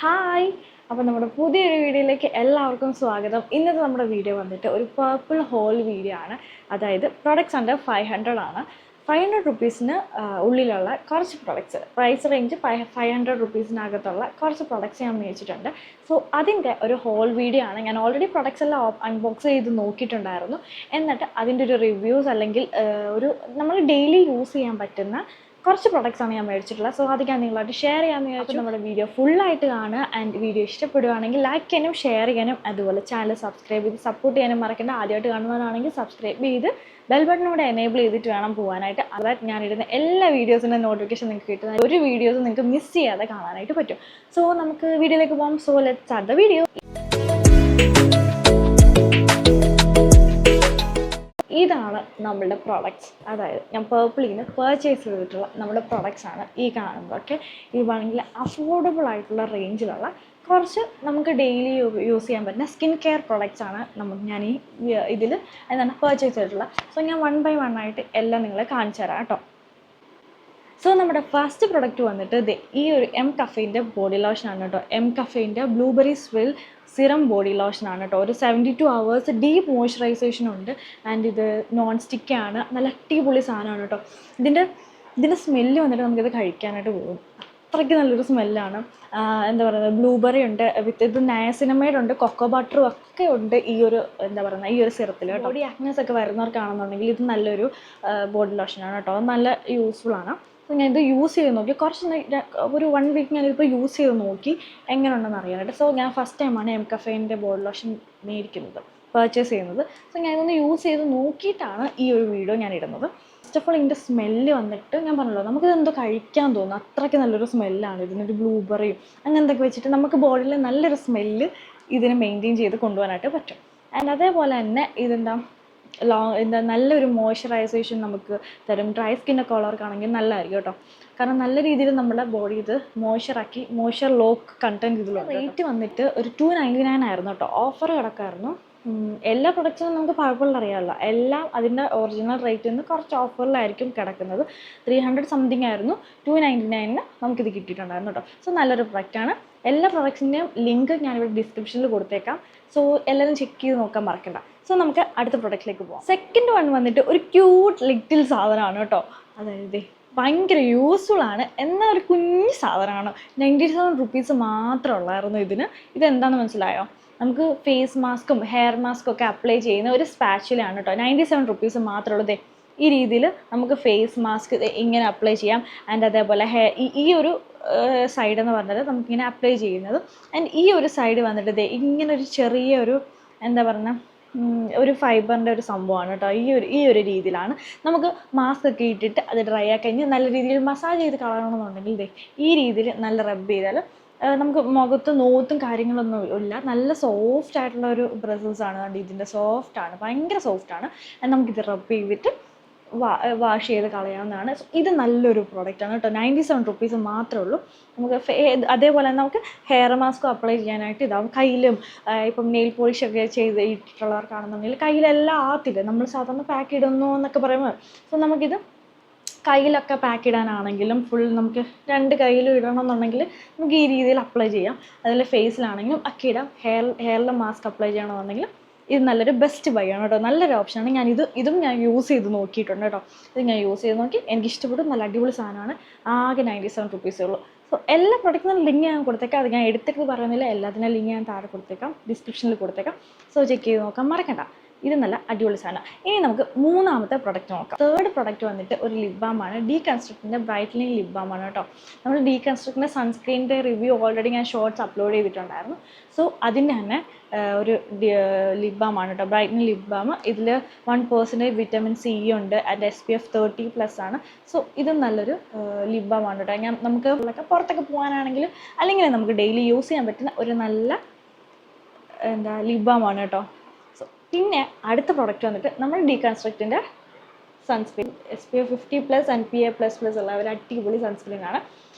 Hi, അപ്പോൾ നമ്മുടെ പുതിയൊരു വീഡിയോയിലേക്ക് എല്ലാവർക്കും സ്വാഗതം. ഇന്നത്തെ നമ്മുടെ വീഡിയോ വന്നിട്ട് ഒരു പർപ്പിൾ ഹോൾ വീഡിയോ ആണ്. അതായത് പ്രൊഡക്ട്സ് അണ്ടർ 500 ആണ്. 500 റുപ്പീസിന് ഉള്ളിലുള്ള കുറച്ച് പ്രൊഡക്ട്സ്, പ്രൈസ് റേഞ്ച് 500 റുപ്പീസിനകത്തുള്ള കുറച്ച് പ്രൊഡക്ട്സ് ഞാൻ മേടിച്ചിട്ടുണ്ട്. സോ അതിൻ്റെ ഒരു ഹോൾ വീഡിയോ ആണ്. ഞാൻ ഓൾറെഡി പ്രൊഡക്ട്സ് എല്ലാം അൺബോക്സ് ചെയ്ത് നോക്കിയിട്ടുണ്ടായിരുന്നു. എന്നിട്ട് അതിൻ്റെ ഒരു റിവ്യൂസ് അല്ലെങ്കിൽ ഒരു നമ്മൾ ഡെയിലി യൂസ് ചെയ്യാൻ പറ്റുന്ന കുറച്ച് പ്രൊഡക്ട്സാണ് ഞാൻ മേടിച്ചിട്ടുള്ളത്. സോ അത് ഞാൻ നിങ്ങളായിട്ട് ഷെയർ ചെയ്യാമെന്ന് വിചാരിച്ചു. നമ്മുടെ വീഡിയോ ഫുള്ളായിട്ട് കാണുക. ആൻഡ് വീഡിയോ ഇഷ്ടപ്പെടുകയാണെങ്കിൽ ലൈക്ക് ചെയ്യാനും ഷെയർ ചെയ്യാനും അതുപോലെ ചാനൽ സബ്സ്ക്രൈബ് ചെയ്ത് സപ്പോർട്ട് ചെയ്യാനും മറക്കേണ്ട. ആദ്യമായിട്ട് കാണുന്നവരാണെങ്കിൽ സബ്സ്ക്രൈബ് ചെയ്ത് ബെൽ ബട്ടണോടെ എനേബിൾ ചെയ്തിട്ട് വേണം പോകാനായിട്ട്. അതായത് ഞാനിടുന്ന എല്ലാ വീഡിയോസിൻ്റെ നോട്ടിഫിക്കേഷൻ നിങ്ങൾക്ക് കിട്ടുന്ന ഒരു വീഡിയോസ് നിങ്ങൾക്ക് മിസ് ചെയ്യാതെ കാണാനായിട്ട് പറ്റും. സോ നമുക്ക് വീഡിയോയിലേക്ക് പോകാം. So let's start the video. ഇതാണ് നമ്മളുടെ പ്രോഡക്റ്റ്സ്. അതായത് ഞാൻ പേർപ്പിളിൽ നിന്ന് പർച്ചേസ് ചെയ്തിട്ടുള്ള നമ്മുടെ പ്രോഡക്റ്റ്സ് ആണ് ഈ കാണുന്നത്. ഓക്കെ, ഇത് വേണമെങ്കിൽ അഫോർഡബിൾ ആയിട്ടുള്ള റേഞ്ചിലുള്ള കുറച്ച് നമുക്ക് ഡെയിലി യൂസ് ചെയ്യാൻ പറ്റുന്ന സ്കിൻ കെയർ പ്രോഡക്റ്റ്സ് ആണ് ഞാൻ ഈ ഇതിൽ എന്താണ് പർച്ചേസ് ചെയ്തിട്ടുള്ളത്. സോ ഞാൻ 1 by 1 ആയിട്ട് എല്ലാം നിങ്ങളെ കാണിച്ചു തരാം കേട്ടോ. സോ നമ്മുടെ ഫസ്റ്റ് പ്രൊഡക്റ്റ് വന്നിട്ട് ഈ ഒരു എം കഫേൻ്റെ ബോഡി ലോഷനാണ് കേട്ടോ. എം കഫേൻ്റെ ബ്ലൂബെറി സ്വിൽ സിറം ബോഡി ലോഷനാണ് കേട്ടോ. ഒരു 72 hours ഡീപ്പ് മോയ്സ്ചറൈസേഷൻ ഉണ്ട്. ആൻഡ് ഇത് നോൺ സ്റ്റിക്കാണ്. നല്ല അടിപൊളി സാധനമാണ് കേട്ടോ. ഇതിൻ്റെ സ്മെല്ല് വന്നിട്ട് നമുക്കിത് കഴിക്കാനായിട്ട് പോകും. അത്രയ്ക്ക് നല്ലൊരു സ്മെല്ലാണ്. എന്താ പറയുന്നത്, ബ്ലൂബെറി ഉണ്ട്, വിത്ത് ഇത് നയസിനമൈഡ് ഉണ്ട്, കൊക്കോ ബട്ടറും ഒക്കെ ഉണ്ട് ഈ ഒരു എന്താ പറയുന്നത് ഈ ഒരു സിറത്തിൽ കേട്ടോ. ബോഡി ആക്നെസ് ഒക്കെ വരുന്നവർക്കാണെന്നുണ്ടെങ്കിൽ ഇത് നല്ലൊരു ബോഡി ലോഷനാണ് കേട്ടോ. നല്ല യൂസ്ഫുൾ ആണ്. അപ്പോൾ ഞാൻ ഇത് യൂസ് ചെയ്ത് നോക്കി. ഒരു 1 week ഞാനിതിപ്പോൾ യൂസ് ചെയ്ത് നോക്കി എങ്ങനെയുണ്ടെന്ന് അറിയാനായിട്ട്. സോ ഞാൻ ഫസ്റ്റ് ടൈമാണ് എം കഫേൻ്റെ ബോഡി ലോഷൻ പർച്ചേസ് ചെയ്യുന്നത്. സോ ഞാൻ ഇതൊന്ന് യൂസ് ചെയ്ത് നോക്കിയിട്ടാണ് ഈ ഒരു വീഡിയോ ഞാൻ ഇടുന്നത്. ഫസ്റ്റ് ഓഫ് ഓൾ ഇതിൻ്റെ സ്മെല്ല് വന്നിട്ട് ഞാൻ പറഞ്ഞല്ലോ, നമുക്കിതെന്തോ കഴിക്കാൻ തോന്നും, അത്രയ്ക്ക് നല്ലൊരു സ്മെല്ലാണ്. ഇതിനൊരു ബ്ലൂബെറിയും അങ്ങനത്തൊക്കെ വെച്ചിട്ട് നമുക്ക് ബോഡിയിൽ നല്ലൊരു സ്മെല്ല് ഇതിന് മെയിൻറ്റെയിൻ ചെയ്ത് കൊണ്ടുപോകാനായിട്ട് പറ്റും. ആൻഡ് അതേപോലെ തന്നെ നല്ലൊരു മോയ്സ്ചറൈസേഷൻ നമുക്ക് തരും. ഡ്രൈ സ്കിന്നൊക്കെ ഉള്ളവർക്കാണെങ്കിൽ നല്ലതായിരിക്കും കേട്ടോ. കാരണം നല്ല രീതിയിൽ നമ്മുടെ ബോഡി ഇത് മോയ്സ്ചർ ലോക്ക് കണ്ടൻറ്റ് ഇതിലുണ്ട്. റേറ്റ് വന്നിട്ട് ഒരു 299 ആയിരുന്നു കേട്ടോ. ഓഫർ കിടക്കായിരുന്നു. എല്ലാ പ്രൊഡക്റ്റ്സും നമുക്ക് പഴപ്പമുള്ള അറിയാമല്ലോ, എല്ലാം അതിൻ്റെ ഒറിജിനൽ റേറ്റിൽ നിന്ന് കുറച്ച് ഓഫറിലായിരിക്കും കിടക്കുന്നത്. 300 സംതിങ് ആയിരുന്നു. 299 നമുക്കിത് കിട്ടിയിട്ടുണ്ടായിരുന്നു കേട്ടോ. സോ നല്ലൊരു പ്രൊഡക്റ്റാണ്. എല്ലാ പ്രൊഡക്ട്സിൻ്റെയും ലിങ്ക് ഞാനിവിടെ ഡിസ്ക്രിപ്ഷനിൽ കൊടുത്തേക്കാം. സോ എല്ലാവരും ചെക്ക് ചെയ്ത് നോക്കാൻ മറക്കണ്ട. സോ നമുക്ക് അടുത്ത പ്രൊഡക്റ്റിലേക്ക് പോകാം. സെക്കൻഡ് വൺ വന്നിട്ട് ഒരു ക്യൂട്ട് ലിറ്റിൽ സാധനമാണ് കേട്ടോ. അതായത് ഭയങ്കര യൂസ്ഫുൾ ആണ്. എന്നാൽ ഒരു കുഞ്ഞു സാധനമാണ്. 97 റുപ്പീസ് മാത്രമേ ഉള്ളായിരുന്നു ഇതിന്. ഇതെന്താണെന്ന് മനസ്സിലായോ? നമുക്ക് ഫേസ് മാസ്കും ഹെയർ മാസ്കും ഒക്കെ അപ്ലൈ ചെയ്യുന്ന ഒരു സ്പാച്ചുലയാണ് കേട്ടോ. 97 റുപ്പീസ് മാത്രമേ ഉള്ളൂ. ഈ രീതിയിൽ നമുക്ക് ഫേസ് മാസ്ക് ഇങ്ങനെ അപ്ലൈ ചെയ്യാം. ആൻഡ് അതേപോലെ ഈ ഒരു സൈഡ് എന്ന് പറഞ്ഞത് നമുക്കിങ്ങനെ അപ്ലൈ ചെയ്യുന്നത്. ആൻഡ് ഈ ഒരു സൈഡ് വന്നിട്ട് ഇങ്ങനെ ഒരു ചെറിയൊരു എന്താ പറയുക ഒരു ഫൈബറിൻ്റെ ഒരു സംഭവമാണ് കേട്ടോ. ഈ ഒരു രീതിയിലാണ് നമുക്ക് മാസ്ക് ഒക്കെ ഇട്ടിട്ട് അത് ഡ്രൈ ആക്കി കഴിഞ്ഞ് നല്ല രീതിയിൽ മസാജ് ചെയ്ത് കളയണമെന്നുണ്ടെങ്കിൽ ഈ രീതിയിൽ നല്ല റബ്ബ് ചെയ്താൽ നമുക്ക് മുഖത്ത് നോത്തും കാര്യങ്ങളൊന്നും ഇല്ല. നല്ല സോഫ്റ്റ് ആയിട്ടുള്ള ഒരു ബ്രസൽസാണ്. കണ്ട് ഇതിൻ്റെ സോഫ്റ്റാണ്, ഭയങ്കര സോഫ്റ്റാണ്. നമുക്കിത് റബ്ബ് ചെയ്തിട്ട് വാഷ് ചെയ്ത് കളയാവുന്നതാണ്. ഇത് നല്ലൊരു പ്രോഡക്റ്റാണ് കേട്ടോ. 97 റുപ്പീസ് മാത്രമേ ഉള്ളൂ. നമുക്ക് അതേപോലെ നമുക്ക് ഹെയർ മാസ്കും അപ്ലൈ ചെയ്യാനായിട്ട് ഇതാവും. കയ്യിലും ഇപ്പം നെയിൽ പോളിഷൊക്കെ ചെയ്ത് ഇട്ടിട്ടുള്ളവർക്കാണെന്നുണ്ടെങ്കിൽ കയ്യിലെല്ലാം ആകത്തില്ല. നമ്മൾ സാധാരണ പാക്ക് ഇടുന്നു എന്നൊക്കെ പറയുമ്പോൾ സോ നമുക്കിത് കയ്യിലൊക്കെ പാക്ക് ഇടാനാണെങ്കിലും ഫുൾ നമുക്ക് 2 കയ്യിലും ഇടണമെന്നുണ്ടെങ്കിൽ നമുക്ക് ഈ രീതിയിൽ അപ്ലൈ ചെയ്യാം. അതിൽ ഫേസിലാണെങ്കിലും ഒക്കെ ഇടാം. ഹെയറിൽ മാസ്ക് അപ്ലൈ ചെയ്യണമെന്നുണ്ടെങ്കിലും ഇത് നല്ലൊരു ബെസ്റ്റ് ബൈ ആണ് കേട്ടോ. നല്ലൊരു ഓപ്ഷനാണ്. ഇതും ഞാൻ യൂസ് ചെയ്ത് നോക്കിയിട്ടുണ്ട് കേട്ടോ. ഇത് ഞാൻ യൂസ് ചെയ്ത് നോക്കി, എനിക്ക് ഇഷ്ടപ്പെട്ടു. നല്ല അടിപൊളി സാധനമാണ്. ആകെ 97 റുപ്പീസേ ഉള്ളൂ. സോ എല്ലാ പ്രൊഡക്റ്റിനും ലിങ്ക് ഞാൻ കൊടുത്തേക്കാം. അത് ഞാൻ എടുത്തിട്ട് പറയുന്നില്ല, എല്ലാത്തിനും ലിങ്ക് ഞാൻ താഴെ കൊടുത്തേക്കാം, ഡിസ്ക്രിപ്ഷനിൽ കൊടുത്തേക്കാം. സോ ചെക്ക് ചെയ്ത് നോക്കാൻ മറക്കണ്ട. ഇത് നല്ല അടിപൊളി സാധനം. ഇനി നമുക്ക് മൂന്നാമത്തെ പ്രൊഡക്റ്റ് നോക്കാം. തേർഡ് പ്രൊഡക്റ്റ് വന്നിട്ട് ഒരു ലിപ് ബാമാണ്. ഡീകൺസ്ട്രക്റ്റിൻ്റെ ബ്രൈറ്റനിങ് ലിപ് ബാമാണ് കേട്ടോ. നമ്മൾ ഡീകൺസ്ട്രക്റ്റിൻ്റെ സൺസ്ക്രീനിൻ്റെ റിവ്യൂ ഓൾറെഡി ഞാൻ ഷോർട്സ് അപ്ലോഡ് ചെയ്തിട്ടുണ്ടായിരുന്നു. സോ അതിൻ്റെ തന്നെ ഒരു ലിപ് ബാമാണ് കേട്ടോ. Brightening lip balm. ഇതിൽ 1% വിറ്റമിൻ സി ഉണ്ട്. ആൻഡ് SPF 30+ ആണ്. സോ ഇതും നല്ലൊരു ലിപ് ബാമാണ് കേട്ടോ. നമുക്ക് പുറത്തൊക്കെ പോകാനാണെങ്കിൽ അല്ലെങ്കിൽ നമുക്ക് ഡെയിലി യൂസ് ചെയ്യാൻ പറ്റുന്ന ഒരു നല്ല ലിപ് ബാമാണ് കേട്ടോ. പിന്നെ അടുത്ത പ്രോഡക്റ്റ് വന്നിട്ട് നമ്മൾ ഡീകൺസ്ട്രക്റ്റിൻ്റെ സൺസ്ക്രീൻ SPF 50+ ആൻഡ് PA++ ഉള്ള ഒരു അടിപൊളി സൺസ്ക്രീനാണ്.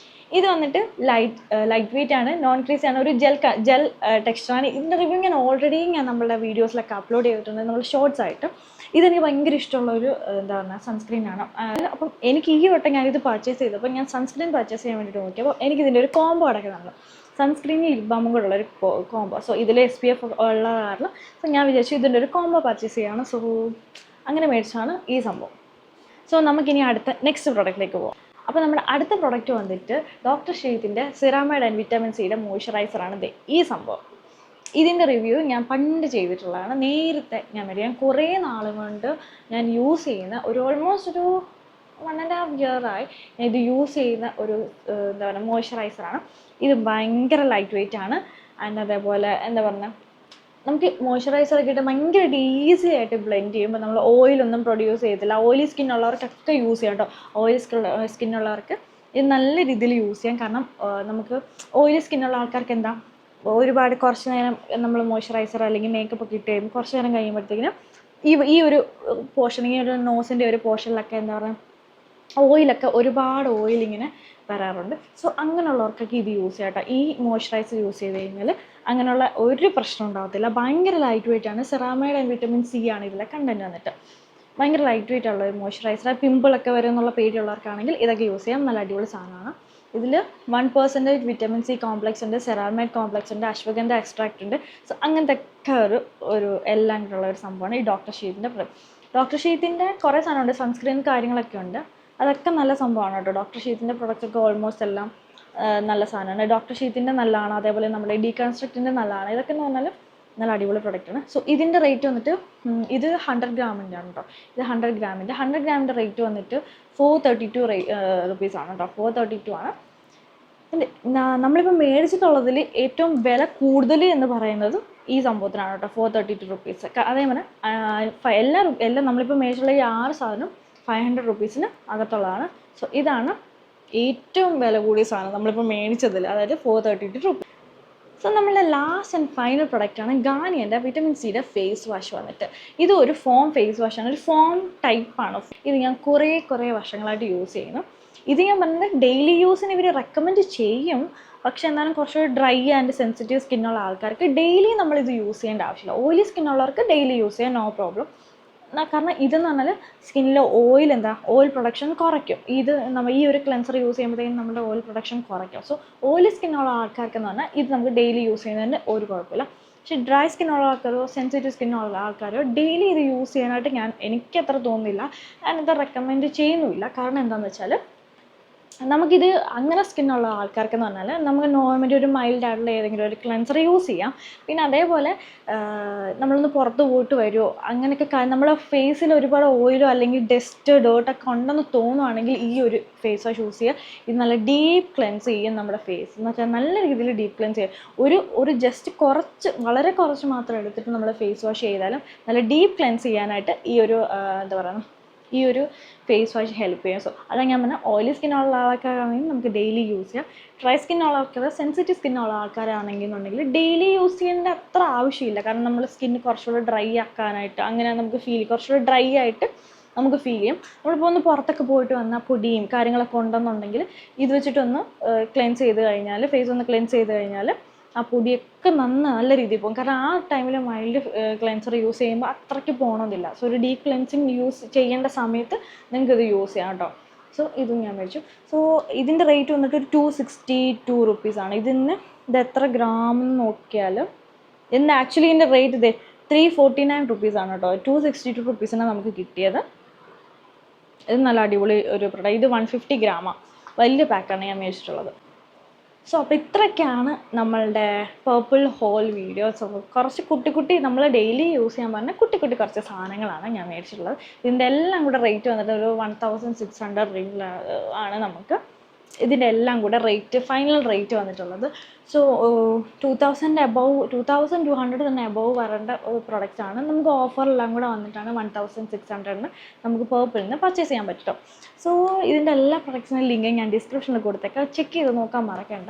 ഇത് വന്നിട്ട് ലൈറ്റ് വെയിറ്റ് ആണ്, നോൺ ക്രീസി ആണ്, ഒരു ജെൽ ടെക്സ്ചറാണ്. ഇതിൻ്റെ റിവ്യൂ ഞാൻ നമ്മളുടെ വീഡിയോസിലൊക്കെ അപ്ലോഡ് ചെയ്തിട്ടുണ്ട്, നമ്മൾ ഷോർട്സ് ആയിട്ട്. ഇതെനിക്ക് ഭയങ്കര ഇഷ്ടമുള്ള ഒരു എന്താ പറയുക സൺസ്ക്രീനാണ്. അപ്പം എനിക്ക് ഈ വട്ടം ഞാനിത് പർച്ചേസ് ചെയ്തപ്പോൾ ഞാൻ സൺസ്ക്രീൻ പർച്ചേസ് ചെയ്യാൻ വേണ്ടിയിട്ട് നോക്കിയപ്പോൾ എനിക്കിതിൻ്റെ ഒരു കോംബോ അടക്കുന്നതാണ്. സൺസ്ക്രീനും ലിപ് ബാമും കൂടെ ഉള്ളൊരു കോംബോ. സോ ഇതിൽ SPF ഉള്ള കാരണം സോ ഞാൻ വിചാരിച്ചു ഇതിൻ്റെ ഒരു കോംബോ പർച്ചേസ് ചെയ്യാണ്. സോ അങ്ങനെ മേടിച്ചാണ് ഈ സംഭവം. സോ നമുക്കിനി അടുത്ത നെക്സ്റ്റ് പ്രോഡക്റ്റിലേക്ക് പോകാം. അപ്പോൾ നമ്മുടെ അടുത്ത പ്രോഡക്റ്റ് വന്നിട്ട് ഡോക്ടർ ഷീറ്റിൻ്റെ സിറാമൈഡ് ആൻഡ് വിറ്റാമിൻ സിയുടെ മോയ്സ്ചറൈസറാണ് ഈ സംഭവം. ഇതിൻ്റെ റിവ്യൂ ഞാൻ പണ്ട് ചെയ്തിട്ടുള്ളതാണ്. നേരത്തെ ഞാൻ കുറേ നാൾ കൊണ്ട് ഞാൻ യൂസ് ചെയ്യുന്ന ഓൾമോസ്റ്റ് ഒരു 1.5 ഇയറായി ഞാൻ ഇത് യൂസ് ചെയ്യുന്ന ഒരു എന്താ പറയുക മോയ്സ്ചറൈസറാണ്. ഇത് ഭയങ്കര ലൈറ്റ് വെയിറ്റ് ആണ്. ആൻഡ് അതേപോലെ എന്താ പറയുക, നമുക്ക് മോയ്സ്ചറൈസറൊക്കെ ഇട്ട് ഭയങ്കരമായിട്ട് ഈസി ആയിട്ട് ബ്ലെൻഡ് ചെയ്യുമ്പോൾ നമ്മൾ ഓയിലൊന്നും പ്രൊഡ്യൂസ് ചെയ്യത്തില്ല. ഓയിലി സ്കിന്നുള്ളവർക്കൊക്കെ യൂസ് ചെയ്യാം കേട്ടോ. ഓയിലി സ്കിന്നുള്ളവർക്ക് ഇത് നല്ല രീതിയിൽ യൂസ് ചെയ്യാം. കാരണം നമുക്ക് ഓയിലി സ്കിന്നുള്ള ആൾക്കാർക്ക് എന്താ ഒരുപാട് കുറച്ച് നേരം നമ്മൾ മോയ്സ്ചറൈസർ അല്ലെങ്കിൽ മേക്കപ്പ് ഒക്കെ ഇട്ട് കഴിയുമ്പോൾ കുറച്ച് നേരം കഴിയുമ്പോഴത്തേക്കിനും ഈ ഒരു പോർഷൻ, ഈ ഒരു നോസിൻ്റെ ഒരു പോർഷനിലൊക്കെ എന്താ പറയുക ഓയിലൊക്കെ ഒരുപാട് ഓയിലിങ്ങനെ വരാറുണ്ട്. സോ അങ്ങനെയുള്ളവർക്കൊക്കെ ഇത് യൂസ് ചെയ്യാം കേട്ടോ. ഈ മോയ്സ്ചറൈസർ യൂസ് ചെയ്ത് കഴിഞ്ഞാൽ അങ്ങനെയുള്ള ഒരു പ്രശ്നം ഉണ്ടാകത്തില്ല. ഭയങ്കര ലൈറ്റ് വെയിറ്റ് ആണ്. സെറാമൈഡ് ആൻഡ് വിറ്റമിൻ സി ആണ് ഇതിലെ കണ്ടൻറ്റ് വന്നിട്ട്. ഭയങ്കര ലൈറ്റ് വെയിറ്റ് ഉള്ള ഒരു മോയ്സ്ചറൈസർ. പിമ്പിളൊക്കെ വരും എന്നുള്ള പേടിയുള്ളവർക്കാണെങ്കിൽ ഇതൊക്കെ യൂസ് ചെയ്യാം. നല്ല അടിപൊളി സാധനമാണ്. ഇതിൽ 1% വിറ്റമിൻ സി കോംപ്ലക്സ് ഉണ്ട്, സെറാമൈഡ് കോംപ്ലക്സ് ഉണ്ട്, അശ്വഗന്ധ എക്സ്ട്രാക്റ്റ് ഉണ്ട്. സോ അങ്ങനത്തെ ഒക്കെ ഒരു എല്ലാം കൂടെയുള്ള ഒരു സംഭവമാണ് ഈ ഡോക്ടർ ഷീറ്റിൻ്റെ. ഡോക്ടർ ഷീറ്റിൻ്റെ കുറേ സാധനമുണ്ട്, സൺസ്ക്രീൻ കാര്യങ്ങളൊക്കെ ഉണ്ട്. അതൊക്കെ നല്ല സംഭവമാണ് കേട്ടോ. ഡോക്ടർ ഷീറ്റിൻ്റെ പ്രൊഡക്റ്റൊക്കെ ഓൾമോസ്റ്റ് എല്ലാം നല്ല സാധനമാണ്. ഡോക്ടർ ഷീറ്റിൻ്റെ നല്ലതാണ്, അതേപോലെ നമ്മുടെ ഡീകൺസ്ട്രക്റ്റിൻ്റെ നല്ലതാണ്. ഇതൊക്കെ എന്ന് പറഞ്ഞാൽ നല്ല അടിപൊളി പ്രൊഡക്റ്റാണ്. സോ ഇതിൻ്റെ റേറ്റ് വന്നിട്ട് ഇത് 100 ഗ്രാമിൻ്റെ ആണ് കേട്ടോ. ഇത് 100 ഗ്രാമിൻ്റെ റേറ്റ് വന്നിട്ട് 432 റുപ്പീസാണ് കേട്ടോ. 432 ആണ്. നമ്മളിപ്പോൾ മേടിച്ചിട്ടുള്ളതിൽ ഏറ്റവും വില കൂടുതൽ എന്ന് പറയുന്നത് ഈ സംഭവത്തിനാണ് കേട്ടോ. 432 റുപ്പീസ്. അതേപോലെ എല്ലാം നമ്മളിപ്പോൾ മേടിച്ചിട്ടുള്ള ഈ 6 സാധനം 500 റുപ്പീസിന് അകത്തുള്ളതാണ്. സോ ഇതാണ് ഏറ്റവും വില കൂടിയ സാധനം നമ്മളിപ്പോൾ മേടിച്ചതിൽ, അതായത് 432 റുപ്പീസ്. സോ നമ്മളുടെ ലാസ്റ്റ് ആൻഡ് ഫൈനൽ പ്രൊഡക്റ്റാണ് ഗാർണിയറിൻ്റെ വിറ്റമിൻ സിയുടെ ഫേസ് വാഷ് വന്നിട്ട്. ഇത് ഒരു ഫോം ഫേസ് വാഷാണ്, ഒരു ഫോം ടൈപ്പാണ്. ഇത് ഞാൻ കുറേ വർഷങ്ങളായിട്ട് യൂസ് ചെയ്യുന്നു. ഇത് ഞാൻ പറഞ്ഞത് ഡെയിലി യൂസിന് ഇവർ റെക്കമെൻഡ് ചെയ്യും. പക്ഷേ എന്നാലും കുറച്ചുകൂടി ഡ്രൈ ആൻഡ് സെൻസിറ്റീവ് സ്കിന്നുള്ള ആൾക്കാർക്ക് ഡെയിലി നമ്മളിത് യൂസ് ചെയ്യേണ്ട ആവശ്യമില്ല. ഓയിലി സ്കിന്നുള്ളവർക്ക് ഡെയിലി യൂസ് ചെയ്യാൻ നോ പ്രോബ്ലം. കാരണം ഇതെന്ന് പറഞ്ഞാൽ സ്കിന്നിലെ ഓയിൽ പ്രൊഡക്ഷൻ കുറയ്ക്കും. നമ്മൾ ഈ ഒരു ക്ലെൻസർ യൂസ് ചെയ്യുമ്പോഴത്തേക്കും നമ്മുടെ ഓയിൽ പ്രൊഡക്ഷൻ കുറയ്ക്കും. സോ ഓയിലി സ്കിന്നുള്ള ആൾക്കാർക്കെന്ന് പറഞ്ഞാൽ ഇത് നമുക്ക് ഡെയിലി യൂസ് ചെയ്യുന്നതിന് ഒരു കുഴപ്പമില്ല. പക്ഷേ ഡ്രൈ സ്കിന്നുള്ള ആൾക്കാരോ സെൻസിറ്റീവ് സ്കിന്നുള്ള ആൾക്കാരോ ഡെയിലി ഇത് യൂസ് ചെയ്യാനായിട്ട് എനിക്കത്ര തോന്നുന്നില്ല. ഞാനിത് റെക്കമെൻഡ് ചെയ്യുന്നുമില്ല. കാരണം എന്താണെന്ന് വെച്ചാൽ നമുക്കിത് അങ്ങനെ സ്കിന്നുള്ള ആൾക്കാർക്കെന്ന് പറഞ്ഞാൽ നമുക്ക് നോർമലി ഒരു മൈൽഡ് ആയിട്ടുള്ള ഏതെങ്കിലും ഒരു ക്ലെൻസർ യൂസ് ചെയ്യാം. പിന്നെ അതേപോലെ നമ്മളൊന്ന് പുറത്ത് പോയിട്ട് വരുമോ അങ്ങനെയൊക്കെ നമ്മുടെ ഫേസിൽ ഒരുപാട് ഓയിലോ അല്ലെങ്കിൽ ഡേർട്ടൊക്കെ ഉണ്ടെന്ന് തോന്നുവാണെങ്കിൽ ഈ ഒരു ഫേസ് വാഷ് യൂസ് ചെയ്യുക. ഇത് നല്ല ഡീപ്പ് ക്ലെൻസ് ചെയ്യും നമ്മുടെ ഫേസ്. എന്ന് വെച്ചാൽ നല്ല രീതിയിൽ ഡീപ്പ് ക്ലെൻസ് ചെയ്യും. ഒരു ജസ്റ്റ് വളരെ കുറച്ച് മാത്രം എടുത്തിട്ട് നമ്മൾ ഫേസ് വാഷ് ചെയ്താലും നല്ല ഡീപ്പ് ക്ലെൻസ് ചെയ്യാനായിട്ട് ഈ ഒരു ഫേസ് വാഷ് ഹെൽപ്പ് ചെയ്യും. സോ അതാണ് ഞാൻ പറഞ്ഞാൽ ഓയിലി സ്കിന്നുള്ള ആൾക്കാരാണെങ്കിൽ നമുക്ക് ഡെയിലി യൂസ് ചെയ്യാം. ഡ്രൈ സ്കിന്നുള്ള ആൾക്കാർ, സെൻസിറ്റീവ് സ്കിന്നുള്ള ആൾക്കാരാണെന്നുണ്ടെങ്കിൽ ഡെയിലി യൂസ് ചെയ്യേണ്ട അത്ര ആവശ്യമില്ല. കാരണം നമ്മൾ സ്കിന്ന് കുറച്ചുകൂടെ ഡ്രൈ ആക്കാനായിട്ട് അങ്ങനെ നമുക്ക് കുറച്ചുകൂടെ ഡ്രൈ ആയിട്ട് നമുക്ക് ഫീൽ ചെയ്യും. നമ്മളിപ്പോൾ ഒന്ന് പുറത്തൊക്കെ പോയിട്ട് വന്നാൽ പൊടിയും കാര്യങ്ങളൊക്കെ ഉണ്ടെന്നുണ്ടെങ്കിൽ ഇത് വെച്ചിട്ടൊന്ന് ക്ലെൻസ് ചെയ്ത് കഴിഞ്ഞാൽ, ഫേസ് ഒന്ന് ക്ലെൻസ് ചെയ്ത് കഴിഞ്ഞാൽ ആ പൊടിയൊക്കെ നല്ല രീതിയിൽ പോകും. കാരണം ആ ടൈമിൽ മൈൽഡ് ക്ലെൻസർ യൂസ് ചെയ്യുമ്പോൾ അത്രയ്ക്ക് പോകണമെന്നില്ല. സോ ഒരു ഡീപ്പ് ക്ലെൻസിങ് യൂസ് ചെയ്യേണ്ട സമയത്ത് നിങ്ങൾക്കിത് യൂസ് ചെയ്യാം കേട്ടോ. സോ ഇതും ഞാൻ മേടിച്ചു. സോ ഇതിൻ്റെ റേറ്റ് വന്നിട്ട് ഒരു 262 റുപ്പീസാണ്. ഇത് എത്ര ഗ്രാം നോക്കിയാൽ ആക്ച്വലി ഇതിൻ്റെ റേറ്റ് 349 റുപ്പീസാണ് കേട്ടോ. 262 റുപ്പീസിനാണ് നമുക്ക് കിട്ടിയത്. ഇത് നല്ല അടിപൊളി ഒരു പ്രൊഡക്റ്റ്. ഇത് 150 ഗ്രാമാണ്. വലിയ പാക്കാണ് ഞാൻ മേടിച്ചിട്ടുള്ളത്. സോ അപ്പോൾ ഇത്രയൊക്കെയാണ് നമ്മളുടെ പർപ്പിൾ ഹോൾ വീഡിയോസ്. കുറച്ച് കുട്ടി നമ്മൾ ഡെയിലി യൂസ് ചെയ്യാൻ പറഞ്ഞാൽ കുട്ടി കുറച്ച് സാധനങ്ങളാണ് ഞാൻ മേടിച്ചിട്ടുള്ളത്. ഇതിൻ്റെ എല്ലാം കൂടെ റേറ്റ് വന്നിട്ട് ഒരു 1600 ആണ് നമുക്ക് ഇതിൻ്റെ എല്ലാം കൂടെ ഫൈനൽ റേറ്റ് വന്നിട്ടുള്ളത്. സോ 2200 തന്നെ എബവ് വരേണ്ട ഒരു പ്രൊഡക്റ്റാണ്. നമുക്ക് ഓഫറെല്ലാം കൂടെ വന്നിട്ടാണ് 1600 നമുക്ക് പേർപ്പിളിൽ നിന്ന് പർച്ചേസ് ചെയ്യാൻ പറ്റും. സോ ഇതിൻ്റെ എല്ലാ പ്രൊഡക്ട്സിനും ലിങ്ക് ഞാൻ ഡിസ്ക്രിപ്ഷനിൽ കൊടുത്തേക്കാം. ചെക്ക് ചെയ്ത് നോക്കാൻ മറക്കണ്ട.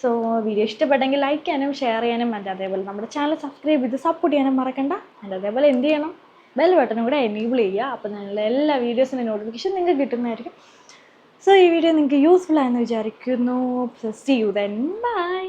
സോ വീഡിയോ ഇഷ്ടപ്പെട്ടെങ്കിൽ ലൈക്ക് ചെയ്യാനും ഷെയർ ചെയ്യാനും അതേപോലെ നമ്മുടെ ചാനൽ സബ്സ്ക്രൈബ് ചെയ്ത് സപ്പോർട്ട് ചെയ്യാനും മറക്കണ്ട. അതേപോലെ എന്ത് ചെയ്യണം, ബെൽ ബട്ടണും കൂടെ എനേബിൾ ചെയ്യുക. അപ്പോൾ ഞങ്ങളുടെ എല്ലാ വീഡിയോസിൻ്റെ നോട്ടിഫിക്കേഷൻ നിങ്ങൾക്ക് കിട്ടുന്നതായിരിക്കും. സോ ഈ വീഡിയോ നിങ്ങൾക്ക് യൂസ്ഫുൾ ആയെന്ന് വിചാരിക്കുന്നു. See you then, by.